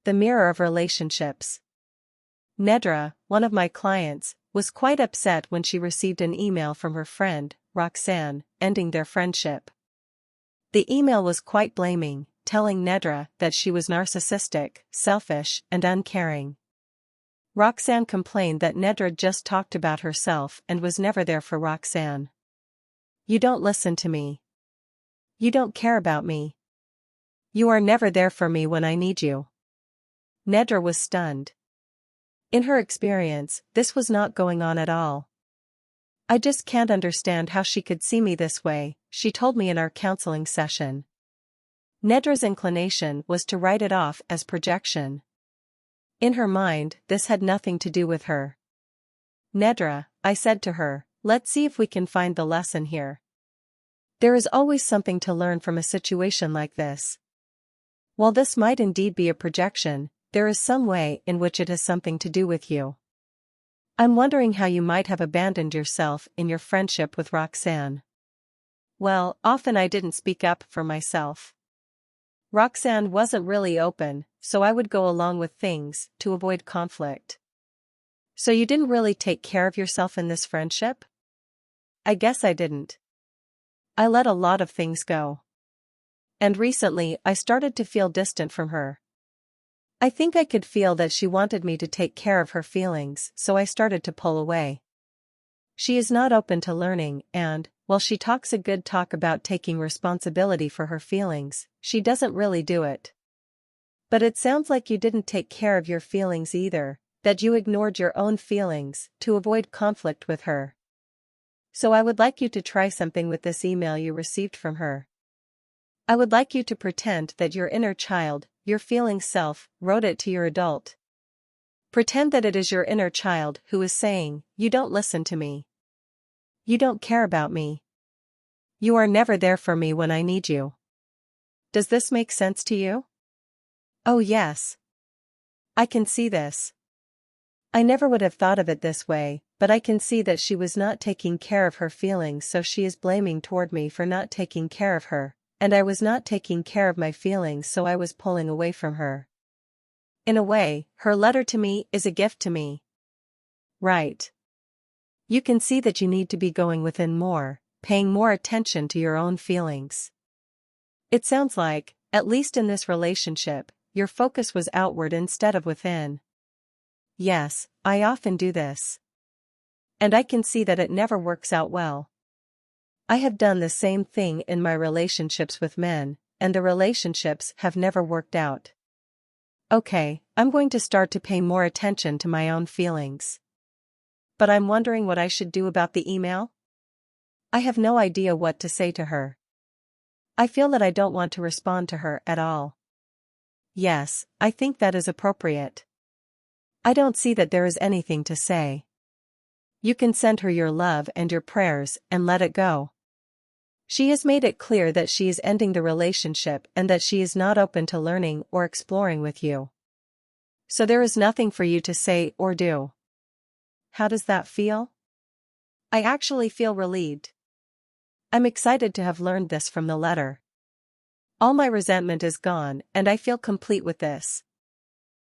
The mirror of relationships. Nedra, one of my clients, was quite upset when she received an email from her friend, Roxanne, ending their friendship. The email was quite blaming, telling Nedra that she was narcissistic, selfish, and uncaring. Roxanne complained that Nedra just talked about herself and was never there for Roxanne. "You don't listen to me. You don't care about me. You are never there for me when I need you." Nedra was stunned. In her experience, this was not going on at all. "I just can't understand how she could see me this way," she told me in our counseling session. Nedra's inclination was to write it off as projection. In her mind, this had nothing to do with her. "Nedra," I said to her, "let's see if we can find the lesson here. There is always something to learn from a situation like this. While this might indeed be a projection, there is some way in which it has something to do with you. I'm wondering how you might have abandoned yourself in your friendship with Roxanne." Well, often I didn't speak up for myself. Roxanne wasn't really open, so I would go along with things to avoid conflict. "So you didn't really take care of yourself in this friendship?" "I guess I didn't. I let a lot of things go. And recently I started to feel distant from her. I think I could feel that she wanted me to take care of her feelings, so I started to pull away. She is not open to learning and, while she talks a good talk about taking responsibility for her feelings, she doesn't really do it." "But it sounds like you didn't take care of your feelings either, that you ignored your own feelings to avoid conflict with her. So I would like you to try something with this email you received from her. I would like you to pretend that your inner child, your feeling self, wrote it to your adult. Pretend that it is your inner child who is saying, 'You don't listen to me. You don't care about me. You are never there for me when I need you.' Does this make sense to you?" "Oh yes. I can see this. I never would have thought of it this way, but I can see that she was not taking care of her feelings, so she is blaming toward me for not taking care of her, and I was not taking care of my feelings, so I was pulling away from her. In a way, her letter to me is a gift to me." Right. You can see that you need to be going within more, paying more attention to your own feelings. It sounds like, at least in this relationship, your focus was outward instead of within. Yes, I often do this. And I can see that it never works out well. I have done the same thing in my relationships with men, and the relationships have never worked out. Okay, I'm going to start to pay more attention to my own feelings. But I'm wondering what I should do about the email? I have no idea what to say to her. I feel that I don't want to respond to her at all. Yes, I think that is appropriate. I don't see that there is anything to say. You can send her your love and your prayers and let it go. She has made it clear that she is ending the relationship and that she is not open to learning or exploring with you. So there is nothing for you to say or do. How does that feel? I actually feel relieved. I'm excited to have learned this from the letter. All my resentment is gone and I feel complete with this.